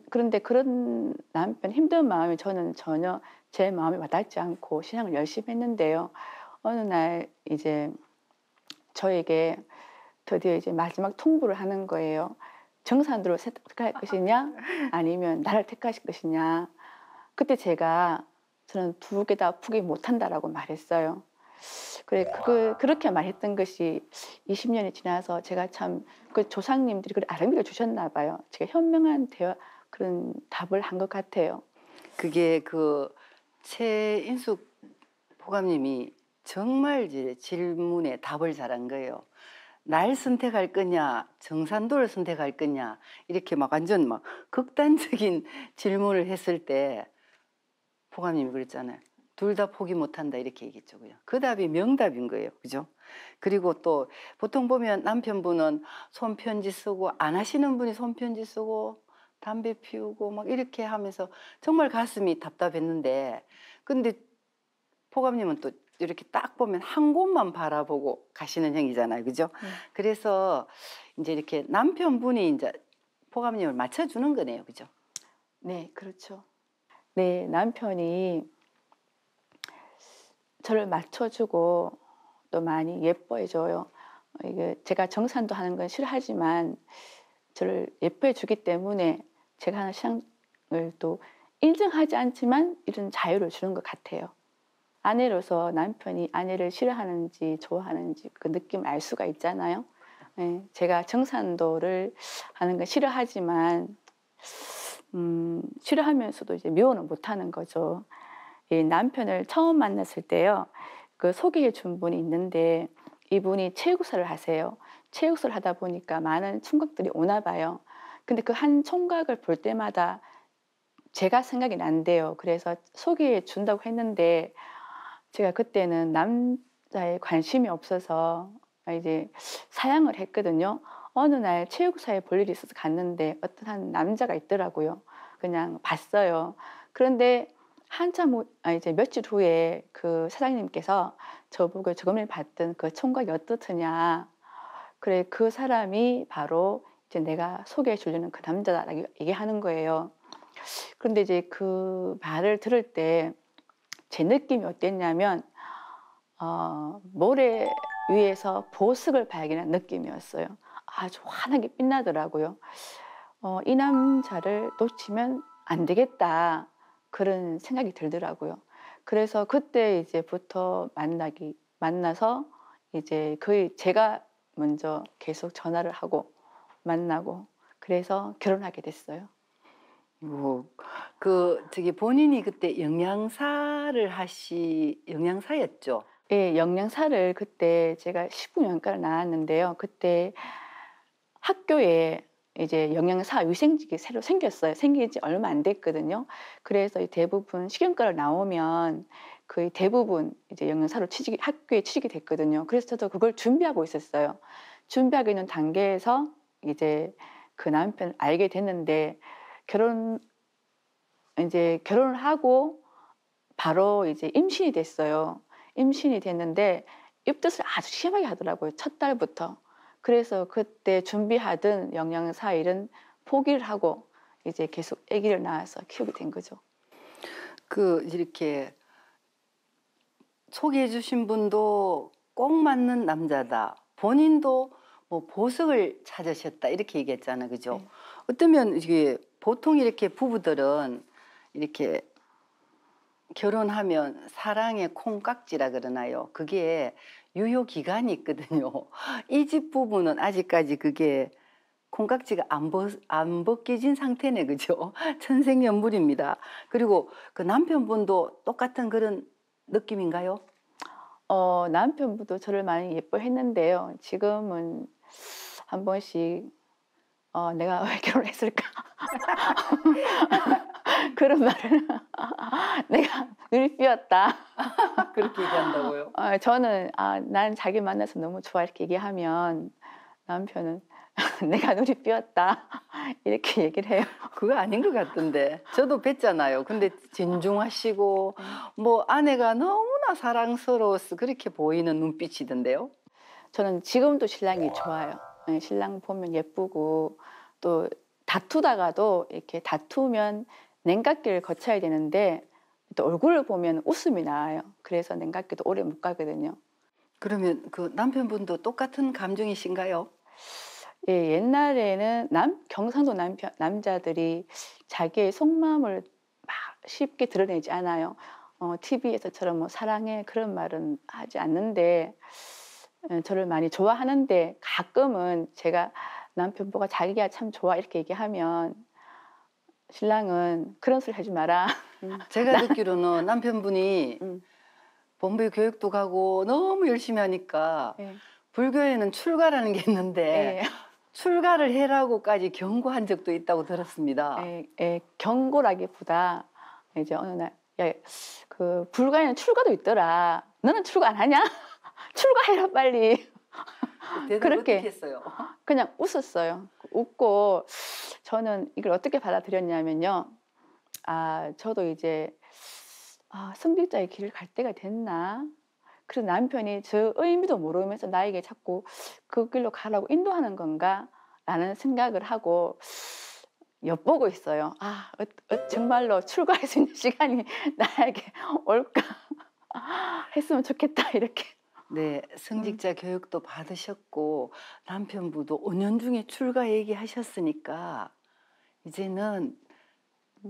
그런데 그런 남편 힘든 마음에 저는 전혀 제 마음에 와닿지 않고 신앙을 열심히 했는데요. 어느 날 이제 저에게 드디어 이제 마지막 통보를 하는 거예요. 정산도를 택할 것이냐 아니면 나를 택하실 것이냐. 그때 저는 두 개 다 포기 못한다라고 말했어요. 그렇게 말했던 것이 20년이 지나서 제가 참 그 조상님들이 그걸 아름이를 주셨나 봐요. 제가 현명한 그런 답을 한 것 같아요. 그게 최인숙 포감님이 정말 이제 질문에 답을 잘한 거예요. 날 선택할 거냐, 정산도를 선택할 거냐, 이렇게 완전 극단적인 질문을 했을 때 포감님이 그랬잖아요. 둘 다 포기 못한다 이렇게 얘기했죠. 그냥. 그 답이 명답인 거예요. 그죠? 그리고 또 보통 보면 남편분은 손편지 쓰고 안 하시는 분이 손편지 쓰고 담배 피우고 이렇게 하면서 정말 가슴이 답답했는데 근데 포감님은 또 이렇게 딱 보면 한 곳만 바라보고 가시는 형이잖아요. 그죠? 그래서 이제 이렇게 남편분이 이제 포감님을 맞춰주는 거네요. 그죠? 네, 그렇죠. 네, 남편이 저를 맞춰주고 또 많이 예뻐해줘요. 이게 제가 정산도 하는 건 싫어하지만 저를 예뻐해주기 때문에 제가 하는 신앙을 또 인정하지 않지만 이런 자유를 주는 것 같아요. 아내로서 남편이 아내를 싫어하는지 좋아하는지 그 느낌 알 수가 있잖아요. 예, 제가 정산도를 하는 건 싫어하지만 싫어하면서도 이제 미워는 못하는 거죠. 이 남편을 처음 만났을 때요, 그 소개해 준 분이 있는데 이분이 체육사를 하세요. 체육사를 하다 보니까 많은 총각들이 오나 봐요. 근데 그 한 총각을 볼 때마다 제가 생각이 난대요. 그래서 소개해 준다고 했는데 제가 그때는 남자에 관심이 없어서 이제 사양을 했거든요. 어느 날 체육사에 볼 일이 있어서 갔는데 어떤 한 남자가 있더라고요. 그냥 봤어요. 그런데 이제 며칠 후에 그 사장님께서 저보고 저번에 봤던 그 총각이 어떻느냐. 그래, 그 사람이 바로 이제 내가 소개해 주려는 그 남자다라고 얘기하는 거예요. 그런데 이제 그 말을 들을 때 제 느낌이 어땠냐면 모래 위에서 보석을 발견한 느낌이었어요. 아주 환하게 빛나더라고요. 이 남자를 놓치면 안 되겠다, 그런 생각이 들더라고요. 그래서 그때 이제부터 만나서 이제 거의 제가 먼저 계속 전화를 하고 만나고 그래서 결혼하게 됐어요. 뭐, 저기 본인이 그때 영양사였죠? 예, 영양사를 그때 제가 19년가를 나왔는데요. 그때 학교에 이제 영양사 위생직이 새로 생겼어요. 생긴 지 얼마 안 됐거든요. 그래서 이 대부분 식용과를 나오면 거의 대부분 이제 영양사로 학교에 취직이 됐거든요. 그래서 저도 그걸 준비하고 있었어요. 준비하고 있는 단계에서 이제 그 남편을 알게 됐는데 결혼을 하고 바로 이제 임신이 됐어요. 임신이 됐는데 입덧을 아주 심하게 하더라고요. 첫 달부터. 그래서 그때 준비하던 영양사 일은 포기를 하고 이제 계속 아기를 낳아서 키우게 된 거죠. 이렇게 소개해 주신 분도 꼭 맞는 남자다. 본인도 뭐 보석을 찾으셨다. 이렇게 얘기했잖아. 그죠? 네. 어쩌면 이게 보통 이렇게 부부들은 이렇게 결혼하면 사랑의 콩깍지라 그러나요? 그게 유효 기간이 있거든요. 이 집 부부는 아직까지 그게 콩깍지가 안 벗겨진 상태네, 그죠? 천생연분입니다. 그리고 그 남편분도 똑같은 그런 느낌인가요? 남편분도 저를 많이 예뻐했는데요. 지금은 한 번씩 내가 왜 결혼했을까? 그런 말을 내가 눈이 삐었다. 그렇게 얘기한다고요? 저는 난 자기 만나서 너무 좋아 이렇게 얘기하면 남편은 내가 눈이 삐었다 이렇게 얘기를 해요. 그거 아닌 것 같던데. 저도 뵀잖아요. 근데 진중하시고 뭐 아내가 너무나 사랑스러워서 그렇게 보이는 눈빛이던데요. 저는 지금도 신랑이 좋아요. 네, 신랑 보면 예쁘고 또 다투다가도 이렇게 다투면 냉각기를 거쳐야 되는데 또 얼굴을 보면 웃음이 나와요. 그래서 냉각기도 오래 못 가거든요. 그러면 그 남편분도 똑같은 감정이신가요? 예, 옛날에는 경상도 남자들이 자기의 속마음을 막 쉽게 드러내지 않아요. TV에서처럼 뭐 사랑해 그런 말은 하지 않는데 저를 많이 좋아하는데 가끔은 제가 남편보고 자기가 참 좋아 이렇게 얘기하면 신랑은 그런 소리 하지 마라. 제가 듣기로는 남편분이 음, 본부에 교육도 가고 너무 열심히 하니까 예, 불교에는 출가라는 게 있는데 예, 출가를 해라고까지 경고한 적도 있다고 들었습니다. 경고라기보다 이제 어느 날, 야, 그 불가에는 출가도 있더라. 너는 출가 안 하냐? 출가해라 빨리. 대답 그렇게. 어떻게 했어요? 그냥 웃었어요. 웃고 저는 이걸 어떻게 받아들였냐면요. 저도 이제 성직자의 길을 갈 때가 됐나? 그래서 남편이 저 의미도 모르면서 나에게 자꾸 그 길로 가라고 인도하는 건가? 라는 생각을 하고 엿보고 있어요. 정말로 출가할 수 있는 시간이 나에게 올까? 했으면 좋겠다 이렇게. 네, 성직자 교육도 받으셨고 남편분도 5년 중에 출가 얘기하셨으니까 이제는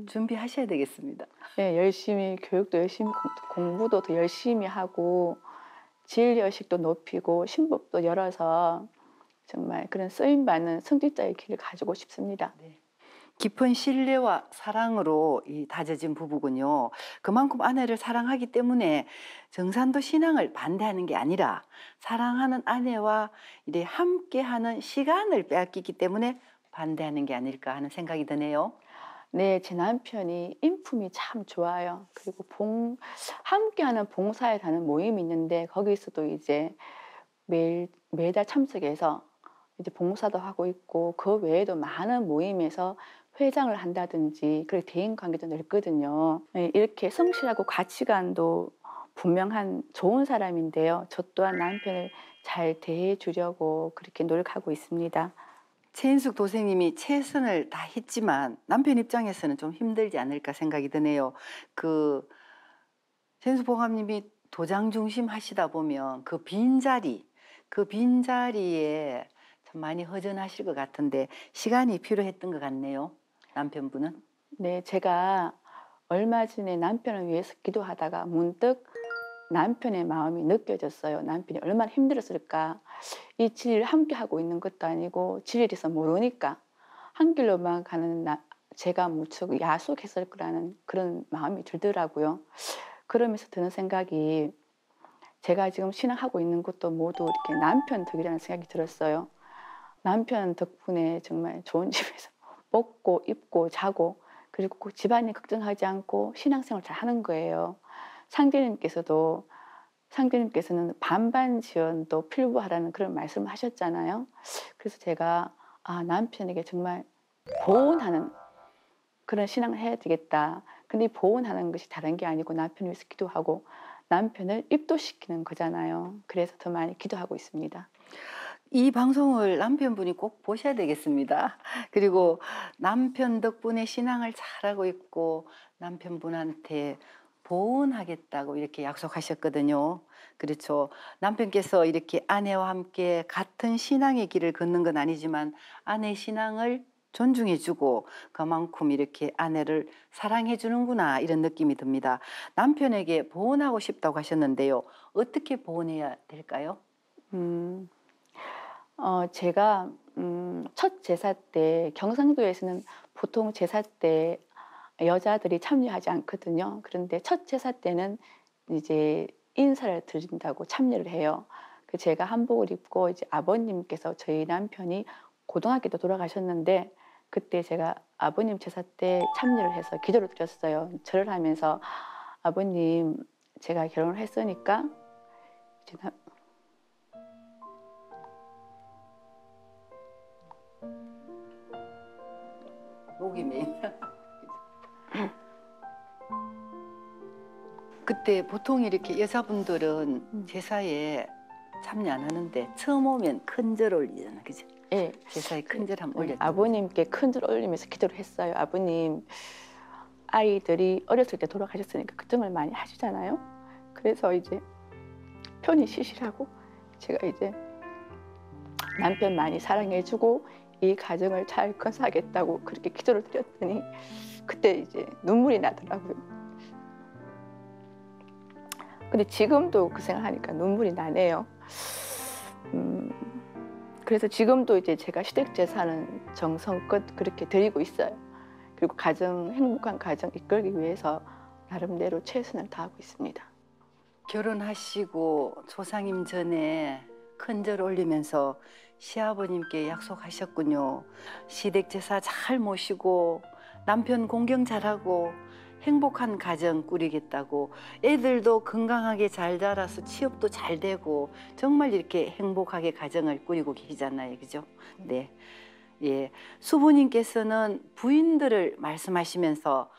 준비하셔야 되겠습니다. 네, 열심히 교육도 열심히 공부도 더 열심히 하고 진리의식도 높이고 신법도 열어서 정말 그런 쓰임받는 성직자의 길을 가지고 싶습니다. 네. 깊은 신뢰와 사랑으로 다져진 부부군요. 그만큼 아내를 사랑하기 때문에 정산도 신앙을 반대하는 게 아니라 사랑하는 아내와 이래 함께하는 시간을 빼앗기기 때문에 반대하는 게 아닐까 하는 생각이 드네요. 네, 제 남편이 인품이 참 좋아요. 그리고 함께하는 봉사회라는 모임이 있는데 거기서도 이제 매달 참석해서 이제 봉사도 하고 있고 그 외에도 많은 모임에서 회장을 한다든지 그리고 대인 관계도 넓거든요. 네, 이렇게 성실하고 가치관도 분명한 좋은 사람인데요. 저 또한 남편을 잘 대해 주려고 그렇게 노력하고 있습니다. 최인숙 도생님이 최선을 다했지만 남편 입장에서는 좀 힘들지 않을까 생각이 드네요. 최인숙 보감님이 도장 중심 하시다 보면 그 빈자리에 참 많이 허전하실 것 같은데 시간이 필요했던 것 같네요. 남편분은. 네, 제가 얼마 전에 남편을 위해서 기도하다가 문득 남편의 마음이 느껴졌어요. 남편이 얼마나 힘들었을까. 이 진리를 함께 하고 있는 것도 아니고 진리에 대해서 모르니까 한 길로만 가는 제가 무척 야속했을 거라는 그런 마음이 들더라고요. 그러면서 드는 생각이 제가 지금 신앙하고 있는 것도 모두 이렇게 남편 덕이라는 생각이 들었어요. 남편 덕분에 정말 좋은 집에서 먹고 입고 자고 그리고 그 집안일 걱정하지 않고 신앙생활 잘 하는 거예요. 상제님께서는 반반 지원도 필요하라는 그런 말씀을 하셨잖아요. 그래서 제가 남편에게 정말 보온하는 그런 신앙을 해야 되겠다. 근데 이 보온하는 것이 다른 게 아니고 남편을 위해서 기도하고 남편을 입도시키는 거잖아요. 그래서 더 많이 기도하고 있습니다. 이 방송을 남편분이 꼭 보셔야 되겠습니다. 그리고 남편 덕분에 신앙을 잘하고 있고 남편분한테 보온하겠다고 이렇게 약속하셨거든요. 그렇죠. 남편께서 이렇게 아내와 함께 같은 신앙의 길을 걷는 건 아니지만 아내의 신앙을 존중해주고 그만큼 이렇게 아내를 사랑해주는구나 이런 느낌이 듭니다. 남편에게 보온하고 싶다고 하셨는데요. 어떻게 보온해야 될까요? 제가 첫 제사 때 경상도에서는 보통 제사 때 여자들이 참여하지 않거든요. 그런데 첫 제사 때는 이제 인사를 드린다고 참여를 해요. 제가 한복을 입고 이제 아버님께서 저희 남편이 고등학교 때 돌아가셨는데 그때 제가 아버님 제사 때 참여를 해서 기도를 드렸어요. 절을 하면서 아버님 제가 결혼을 했으니까 이제 목이 메인. 그때 보통 이렇게 여자분들은 제사에 참여 안 하는데 처음 오면 큰절 올리잖아, 그죠? 예. 제사에 큰절 한번 올렸죠. 아버님께 큰절 올리면서 기도를 했어요. 아버님, 아이들이 어렸을 때 돌아가셨으니까 걱정을 많이 하시잖아요. 그래서 이제 편히 쉬시라고 제가 이제 남편 많이 사랑해주고 이 가정을 잘 건사하겠다고 그렇게 기도를 드렸더니 그때 이제 눈물이 나더라고요. 근데 지금도 그 생각하니까 눈물이 나네요. 그래서 지금도 이제 제가 시댁제사는 정성껏 그렇게 드리고 있어요. 그리고 행복한 가정 이끌기 위해서 나름대로 최선을 다하고 있습니다. 결혼하시고 조상님 전에 큰절 올리면서 시아버님께 약속하셨군요. 시댁 제사 잘 모시고 남편 공경 잘하고 행복한 가정 꾸리겠다고 애들도 건강하게 잘 자라서 취업도 잘 되고 정말 이렇게 행복하게 가정을 꾸리고 계시잖아요. 그죠? 네. 예. 수부님께서는 부인들을 말씀하시면서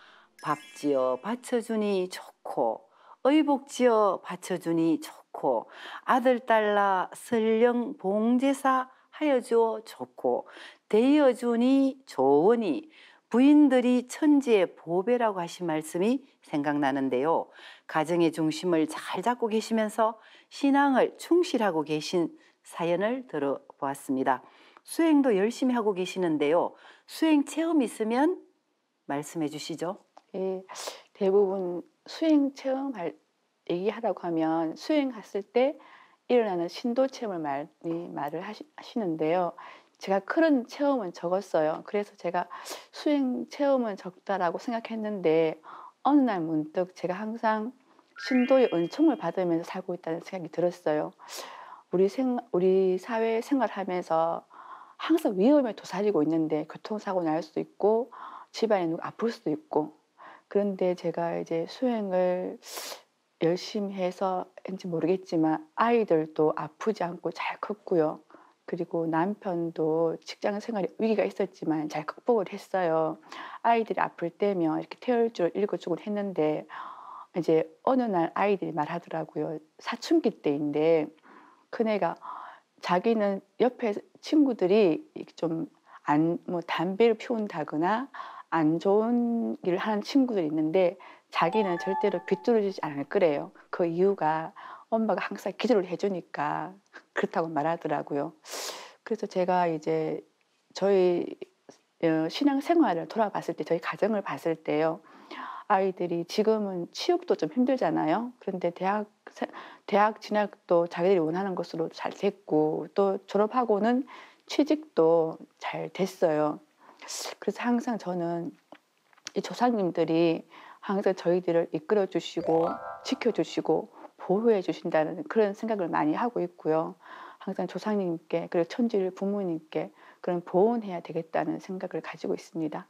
밥지어 받쳐주니 좋고 의복지어 받쳐주니 좋고 아들 딸라 설령 봉제사 하여주어 좋고 대여주니 좋으니 부인들이 천지의 보배라고 하신 말씀이 생각나는데요. 가정의 중심을 잘 잡고 계시면서 신앙을 충실하고 계신 사연을 들어보았습니다. 수행도 열심히 하고 계시는데요. 수행 체험 있으면 말씀해 주시죠. 예, 대부분 수행 체험할 얘기하라고 하면 수행했을 때 일어나는 신도 체험을 많이 말을 하시는데요. 제가 그런 체험은 적었어요. 그래서 제가 수행 체험은 적다라고 생각했는데 어느 날 문득 제가 항상 신도의 은총을 받으면서 살고 있다는 생각이 들었어요. 우리 사회 생활하면서 항상 위험에 도사리고 있는데 교통사고 날 수도 있고 집안에 누가 아플 수도 있고 그런데 제가 이제 수행을 열심히 해서인지 모르겠지만 아이들도 아프지 않고 잘 컸고요. 그리고 남편도 직장 생활에 위기가 있었지만 잘 극복을 했어요. 아이들이 아플 때면 이렇게 태öl주를 읽어주곤 했는데 이제 어느 날 아이들이 말하더라고요. 사춘기 때인데 큰애가 자기는 옆에 친구들이 좀 뭐 담배를 피운다거나 안 좋은 일을 하는 친구들이 있는데 자기는 절대로 비뚤어지지 않을 거래요. 그 이유가 엄마가 항상 기도를 해주니까 그렇다고 말하더라고요. 그래서 제가 이제 저희 신앙생활을 돌아봤을 때 저희 가정을 봤을 때요. 아이들이 지금은 취업도 좀 힘들잖아요. 그런데 대학 진학도 자기들이 원하는 것으로 잘 됐고 또 졸업하고는 취직도 잘 됐어요. 그래서 항상 저는 이 조상님들이 항상 저희들을 이끌어 주시고 지켜 주시고 보호해 주신다는 그런 생각을 많이 하고 있고요. 항상 조상님께 그리고 천지 부모님께 그런 보온해야 되겠다는 생각을 가지고 있습니다.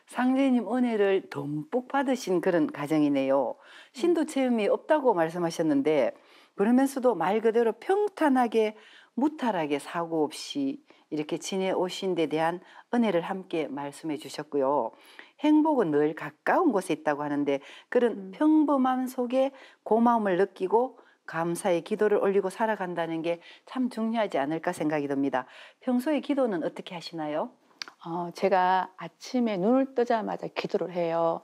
상제님 은혜를 듬뿍 받으신 그런 가정이네요. 신도 체험이 없다고 말씀하셨는데 그러면서도 말 그대로 평탄하게 무탈하게 사고 없이 이렇게 지내오신 데 대한 은혜를 함께 말씀해 주셨고요. 행복은 늘 가까운 곳에 있다고 하는데 그런 평범함 속에 고마움을 느끼고 감사의 기도를 올리고 살아간다는 게 참 중요하지 않을까 생각이 듭니다. 평소에 기도는 어떻게 하시나요? 제가 아침에 눈을 뜨자마자 기도를 해요.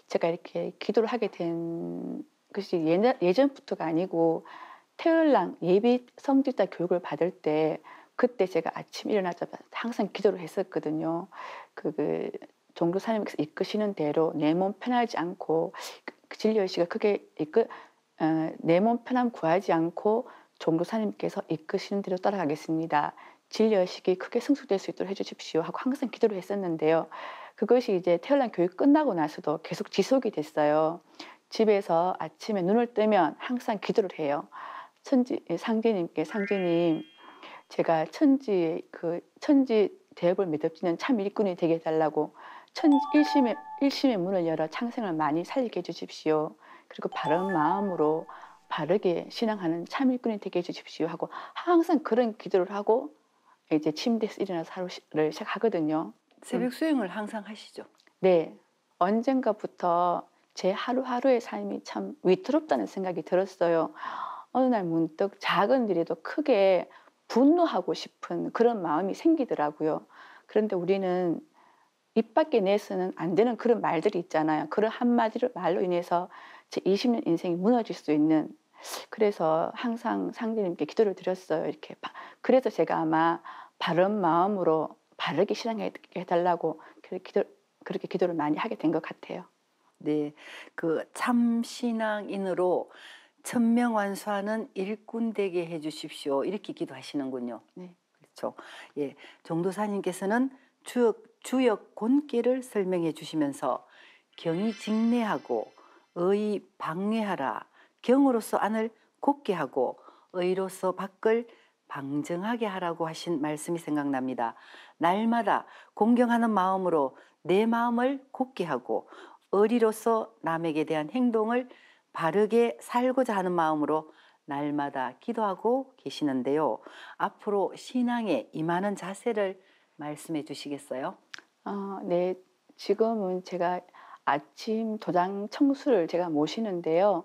제가 이렇게 기도를 하게 된 것이 예전부터가 아니고 태어랑 예비 성직자 교육을 받을 때 그때 제가 아침 일어나자마자 항상 기도를 했었거든요. 그 종교사님께서 이끄시는 대로 내 몸 편하지 않고 그 진리의 시가 크게 내 몸 편함 구하지 않고 종교사님께서 이끄시는 대로 따라가겠습니다. 진리의식이 크게 성숙될 수 있도록 해주십시오 하고 항상 기도를 했었는데요. 그것이 이제 태어난 교육 끝나고 나서도 계속 지속이 됐어요. 집에서 아침에 눈을 뜨면 항상 기도를 해요. 상제님, 제가 천지 대업을 매듭지는 참 일꾼이 되게 해달라고 일심의 문을 열어 창생을 많이 살리게 해주십시오. 그리고 바른 마음으로 바르게 신앙하는 참 일꾼이 되게 해주십시오 하고 항상 그런 기도를 하고 이제 침대에서 일어나서 하루를 시작하거든요. 새벽 수행을 항상 하시죠? 네. 언젠가부터 제 하루하루의 삶이 참 위태롭다는 생각이 들었어요. 어느 날 문득 작은 일에도 크게 분노하고 싶은 그런 마음이 생기더라고요. 그런데 우리는 입 밖에 내서는 안 되는 그런 말들이 있잖아요. 그런 한마디를 말로 인해서 제 20년 인생이 무너질 수 있는 그래서 항상 상대님께 기도를 드렸어요. 그래서 제가 아마 바른 마음으로 바르게 신앙해 달라고 그렇게 기도를 많이 하게 된 것 같아요. 네, 그 참신앙인으로 천명완수하는 일꾼 되게 해주십시오. 이렇게 기도하시는군요. 네. 그렇죠. 예, 정도사님께서는 주역 본계를 설명해 주시면서 경이 직내하고 의 방뇌하라. 경으로서 안을 곧게 하고 의로서 밖을 방정하게 하라고 하신 말씀이 생각납니다. 날마다 공경하는 마음으로 내 마음을 곧게 하고 의리로서 남에게 대한 행동을 바르게 살고자 하는 마음으로 날마다 기도하고 계시는데요. 앞으로 신앙에 임하는 자세를 말씀해 주시겠어요? 네. 지금은 제가 아침 도장 청수를 제가 모시는데요.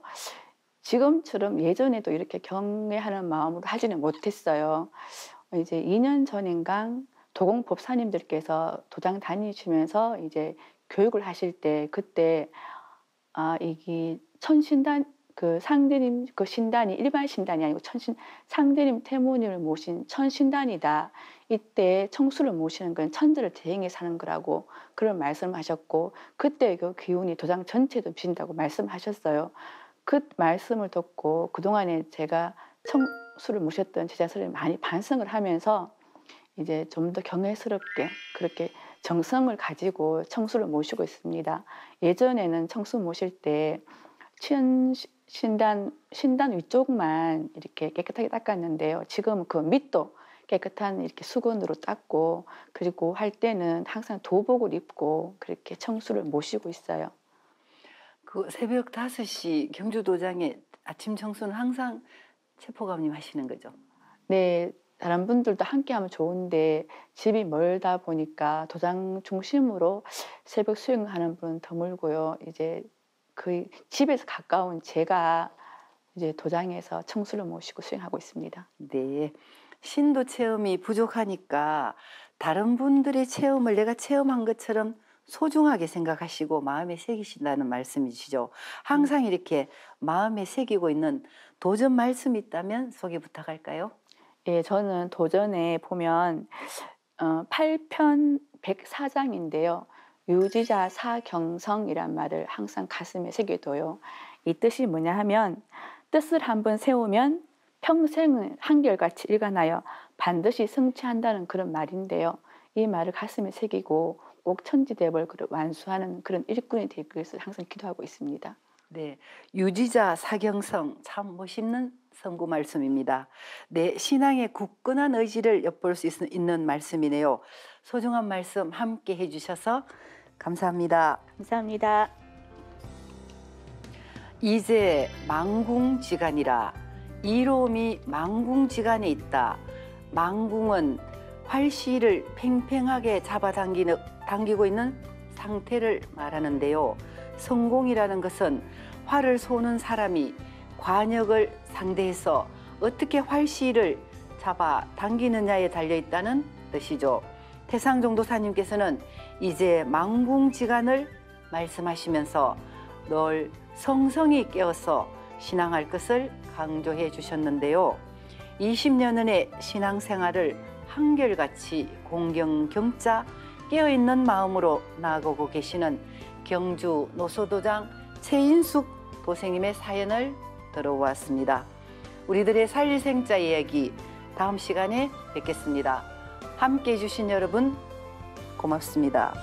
지금처럼 예전에도 이렇게 경외하는 마음으로 하지는 못했어요. 이제 2년 전인가 도공 법사님들께서 도장 다니시면서 이제 교육을 하실 때 그때 이게 그 상대님 그 신단이 일반 신단이 아니고 상대님 태모님을 모신 천신단이다. 이때 청수를 모시는 건 천들을 대행해 사는 거라고 그런 말씀하셨고 그때 그 기운이 도장 전체도 비신다고 말씀하셨어요. 그 말씀을 듣고 그동안에 제가 청수를 모셨던 제자 선생님이 많이 반성을 하면서 이제 좀 더 경외스럽게 그렇게 정성을 가지고 청수를 모시고 있습니다. 예전에는 청수 모실 때 신단 위쪽만 이렇게 깨끗하게 닦았는데요. 지금 그 밑도 깨끗한 이렇게 수건으로 닦고 그리고 할 때는 항상 도복을 입고 그렇게 청수를 모시고 있어요. 그 새벽 5시 경주도장에 아침 청소는 항상 체포감님 하시는 거죠? 네, 다른 분들도 함께 하면 좋은데 집이 멀다 보니까 도장 중심으로 새벽 수행하는 분은 드물고요. 이제 그 집에서 가까운 제가 이제 도장에서 청수를 모시고 수행하고 있습니다. 네. 신도 체험이 부족하니까 다른 분들의 체험을 내가 체험한 것처럼 소중하게 생각하시고 마음에 새기신다는 말씀이시죠. 항상 이렇게 마음에 새기고 있는 도전 말씀이 있다면 소개 부탁할까요? 예, 저는 도전에 보면 8편 104장인데요. 유지자 사경성이란 말을 항상 가슴에 새겨둬요. 이 뜻이 뭐냐 하면 뜻을 한번 세우면 평생을 한결같이 일관하여 반드시 성취한다는 그런 말인데요. 이 말을 가슴에 새기고 꼭 천지대벌 완수하는 그런 일꾼이 될 것을 항상 기도하고 있습니다. 네, 유지자 사경성 참 멋있는 선구 말씀입니다. 내 신앙의 굳건한 의지를 엿볼 수 있는 말씀이네요. 소중한 말씀 함께 해주셔서 감사합니다. 감사합니다. 이제 망궁지간이라 이로움이 망궁지간에 있다. 망궁은 활시를 팽팽하게 당기고 있는 상태를 말하는데요. 성공이라는 것은 활을 쏘는 사람이 관역을 상대해서 어떻게 활시를 잡아 당기느냐에 달려있다는 뜻이죠. 태상종도사님께서는 이제 망궁지간을 말씀하시면서 널 성성히 깨어서 신앙할 것을 강조해 주셨는데요. 20년의 신앙생활을 한결같이 공경경자 깨어있는 마음으로 나아가고 계시는 경주 노소도장 최인숙 도생님의 사연을 들어보았습니다. 우리들의 살리생자 이야기 다음 시간에 뵙겠습니다. 함께 해주신 여러분 고맙습니다.